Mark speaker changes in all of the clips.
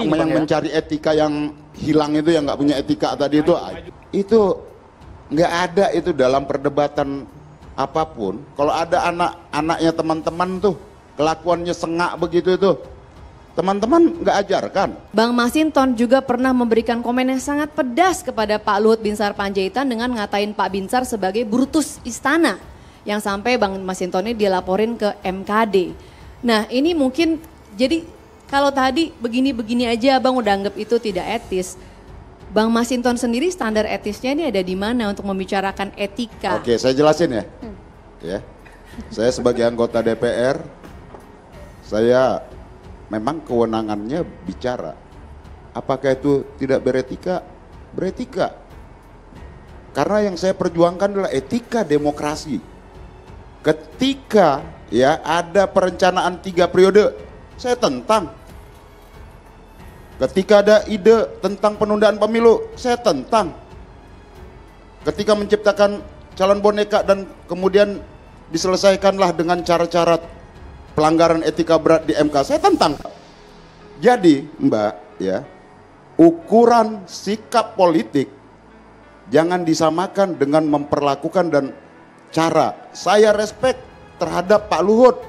Speaker 1: yang mencari etika yang hilang itu, yang nggak punya etika tadi itu nggak ada itu dalam perdebatan apapun. Kalau ada anak-anaknya teman-teman tuh kelakuannya sengak begitu itu, teman-teman nggak ajarkan.
Speaker 2: Bang Masinton juga pernah memberikan komen yang sangat pedas kepada Pak Luhut Binsar Panjaitan dengan ngatain Pak Binsar sebagai brutus istana, yang sampai Bang Masinton ini dilaporin ke MKD. Nah ini mungkin jadi kalau tadi begini-begini aja Bang udah anggap itu tidak etis. Bang Masinton sendiri standar etisnya ini ada di mana untuk membicarakan etika?
Speaker 1: Oke, saya jelasin ya. Ya. Saya sebagai anggota DPR, saya memang kewenangannya bicara. Apakah itu tidak beretika? Beretika. Karena yang saya perjuangkan adalah etika demokrasi. Ketika ya ada perencanaan 3 periode, saya tentang. Ketika ada ide tentang penundaan pemilu, saya tentang. Ketika menciptakan calon boneka dan kemudian diselesaikanlah dengan cara-cara pelanggaran etika berat di MK, saya tentang. Jadi Mbak ya, ukuran sikap politik jangan disamakan dengan memperlakukan dan cara. Saya respect terhadap Pak Luhut,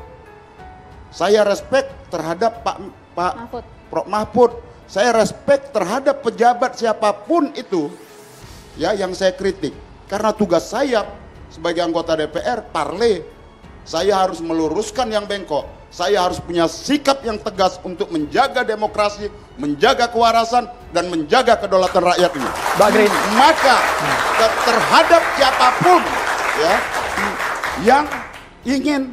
Speaker 1: saya respect terhadap Prof Mahfud, saya respect terhadap pejabat siapapun itu ya yang saya kritik. Karena tugas saya sebagai anggota DPR, parle, saya harus meluruskan yang bengkok. Saya harus punya sikap yang tegas untuk menjaga demokrasi, menjaga kewarasan, dan menjaga kedaulatan rakyat ini. Maka terhadap siapapun ya yang ingin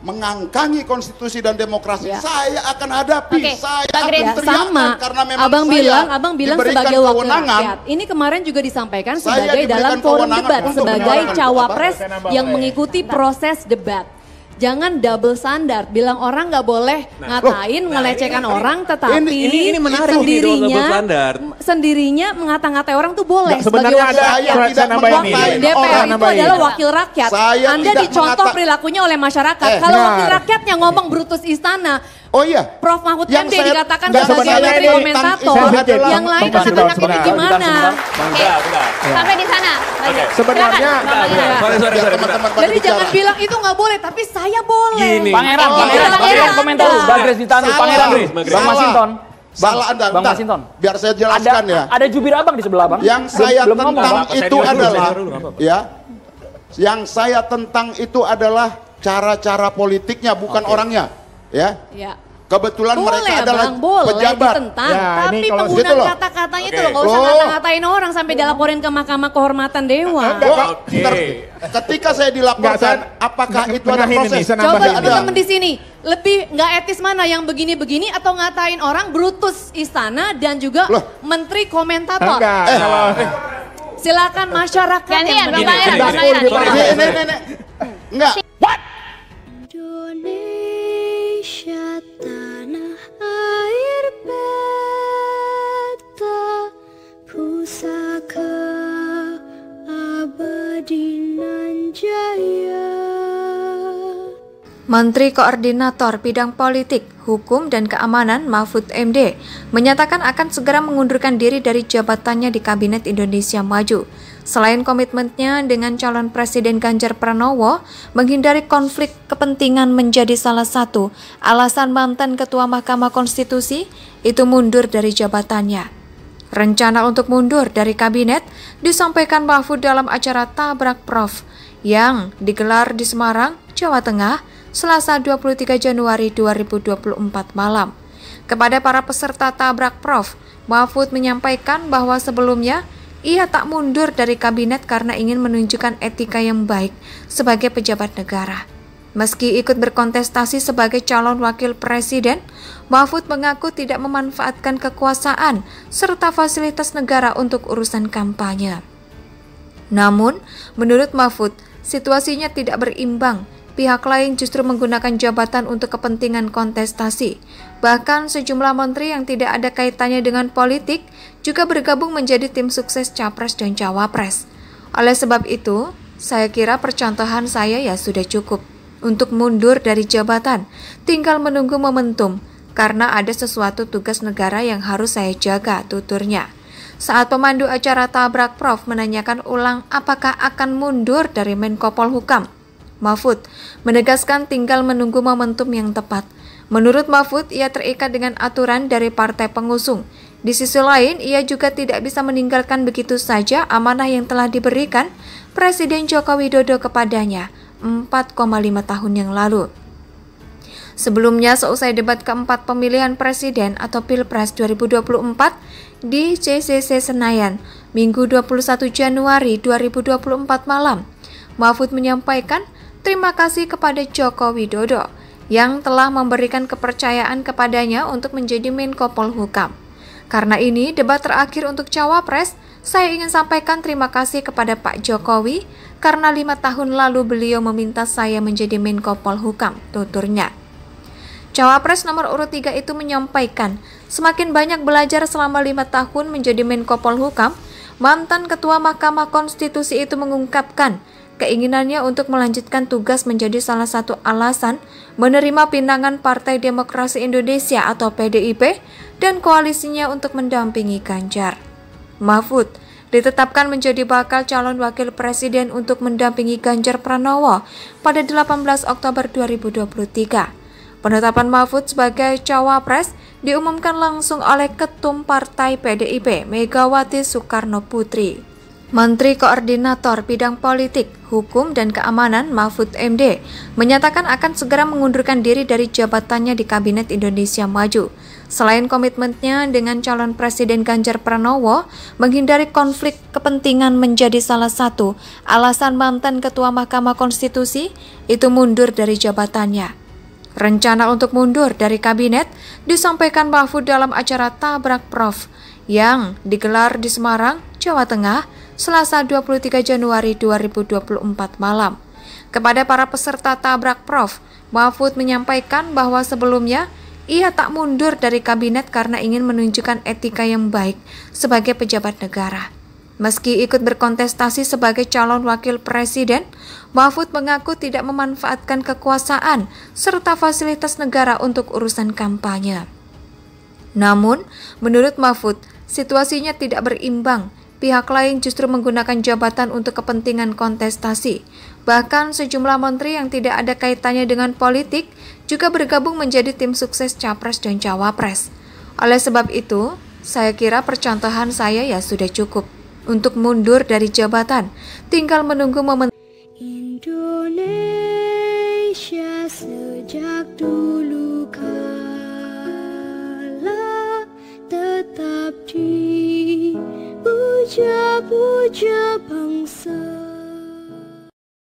Speaker 1: mengangkangi konstitusi dan demokrasi, saya akan hadapi. Saya akan teriakkan karena memang
Speaker 2: abang bilang sebagai wakil rakyat. Ini kemarin juga disampaikan sebagai dalam forum debat sebagai cawapres yang mengikuti proses debat. Jangan double standard, bilang orang nggak boleh ngatain, ngelecehkan orang, tetapi
Speaker 3: ini menarik
Speaker 2: sendirinya mengata-ngatai orang tuh boleh.
Speaker 4: Sebenarnya
Speaker 2: DPR itu adalah wakil rakyat. Anda dicontoh perilakunya oleh masyarakat. Kalau wakil rakyatnya ngomong brutus istana, Prof Mahfud MD dikatakan sebagai menteri komentator, yang lain anak-anak ini gimana?
Speaker 5: Sampai di sana.
Speaker 4: Sebenarnya,
Speaker 2: jadi jangan bilang itu nggak boleh, tapi saya boleh.
Speaker 6: Pangeran komentar Bagres ditanu, Pangeran Bang Masinton.
Speaker 1: Salah Anda,
Speaker 6: Bang Masinton.
Speaker 1: Biar saya jelaskan ya.
Speaker 6: Ada jubir abang di sebelah Bang.
Speaker 1: Yang saya tentang itu adalah ya. Yang saya tentang itu adalah cara-cara politiknya, bukan orangnya. Ya. Kebetulan mereka adalah pejabat.
Speaker 2: Tapi penggunaan kata-katanya itu loh, nggak usah ngata-ngatain orang sampai dilaporin ke Mahkamah Kehormatan Dewan.
Speaker 1: Ketika saya dilaporkan, apakah itu ada proses?
Speaker 2: Coba teman-teman di sini, lebih nggak etis mana yang begini-begini atau ngatain orang brutus istana dan juga menteri komentator? Silakan masyarakat yang
Speaker 1: enggak.
Speaker 7: Indonesia tanah air beta pusaka abadi nan jaya.
Speaker 8: Menteri Koordinator Bidang Politik, Hukum, dan Keamanan Mahfud MD menyatakan akan segera mengundurkan diri dari jabatannya di Kabinet Indonesia Maju. Selain komitmennya dengan calon Presiden Ganjar Pranowo, menghindari konflik kepentingan menjadi salah satu alasan mantan Ketua Mahkamah Konstitusi itu mundur dari jabatannya. Rencana untuk mundur dari kabinet disampaikan Mahfud dalam acara Tabrak Prof yang digelar di Semarang, Jawa Tengah, Selasa 23 Januari 2024 malam. Kepada para peserta Tabrak Prof, Mahfud menyampaikan bahwa sebelumnya ia tak mundur dari kabinet karena ingin menunjukkan etika yang baik sebagai pejabat negara. Meski ikut berkontestasi sebagai calon wakil presiden, Mahfud mengaku tidak memanfaatkan kekuasaan serta fasilitas negara untuk urusan kampanye. Namun, menurut Mahfud, situasinya tidak berimbang. Pihak lain justru menggunakan jabatan untuk kepentingan kontestasi. Bahkan sejumlah menteri yang tidak ada kaitannya dengan politik juga bergabung menjadi tim sukses Capres dan Cawapres. Oleh sebab itu, saya kira percontohan saya ya sudah cukup untuk mundur dari jabatan. Tinggal menunggu momentum. karena ada sesuatu tugas negara yang harus saya jaga, tuturnya. Saat pemandu acara Tabrak Prof menanyakan ulang apakah akan mundur dari Menko Polhukam, Mahfud menegaskan tinggal menunggu momentum yang tepat. Menurut Mahfud, ia terikat dengan aturan dari partai pengusung. Di sisi lain, ia juga tidak bisa meninggalkan begitu saja amanah yang telah diberikan Presiden Joko Widodo kepadanya 4,5 tahun yang lalu. Sebelumnya, seusai debat keempat pemilihan presiden atau Pilpres 2024 di JCC Senayan, Minggu 21 Januari 2024 malam, Mahfud menyampaikan terima kasih kepada Joko Widodo yang telah memberikan kepercayaan kepadanya untuk menjadi Menko Polhukam. Karena ini debat terakhir untuk Cawapres, saya ingin sampaikan terima kasih kepada Pak Jokowi karena 5 tahun lalu beliau meminta saya menjadi Menko Polhukam, tuturnya. Cawapres nomor urut 3 itu menyampaikan, semakin banyak belajar selama 5 tahun menjadi Menko Polhukam, mantan Ketua Mahkamah Konstitusi itu mengungkapkan keinginannya untuk melanjutkan tugas menjadi salah satu alasan menerima pinangan Partai Demokrasi Indonesia atau PDIP dan koalisinya untuk mendampingi Ganjar. Mahfud ditetapkan menjadi bakal calon wakil presiden untuk mendampingi Ganjar Pranowo pada 18 Oktober 2023. Penetapan Mahfud sebagai cawapres diumumkan langsung oleh Ketum Partai PDIP Megawati Soekarno Putri. Menteri Koordinator Bidang Politik, Hukum, dan Keamanan Mahfud MD menyatakan akan segera mengundurkan diri dari jabatannya di Kabinet Indonesia Maju. Selain komitmennya dengan calon Presiden Ganjar Pranowo, menghindari konflik kepentingan menjadi salah satu alasan mantan Ketua Mahkamah Konstitusi itu mundur dari jabatannya. Rencana untuk mundur dari kabinet disampaikan Mahfud dalam acara Tabrak Prof yang digelar di Semarang, Jawa Tengah, Selasa 23 Januari 2024 malam. Kepada para peserta Tabrak Prof, Mahfud menyampaikan bahwa sebelumnya ia tak mundur dari kabinet karena ingin menunjukkan etika yang baik sebagai pejabat negara. Meski ikut berkontestasi sebagai calon wakil presiden, Mahfud mengaku tidak memanfaatkan kekuasaan serta fasilitas negara untuk urusan kampanye. Namun, menurut Mahfud, situasinya tidak berimbang. Pihak lain justru menggunakan jabatan untuk kepentingan kontestasi. Bahkan sejumlah menteri yang tidak ada kaitannya dengan politik juga bergabung menjadi tim sukses Capres dan Cawapres. Oleh sebab itu, saya kira percontohan saya ya sudah cukup untuk mundur dari jabatan. Tinggal menunggu momen.
Speaker 7: Indonesia sejak dulu kala tetap dipuja-puja bangsa.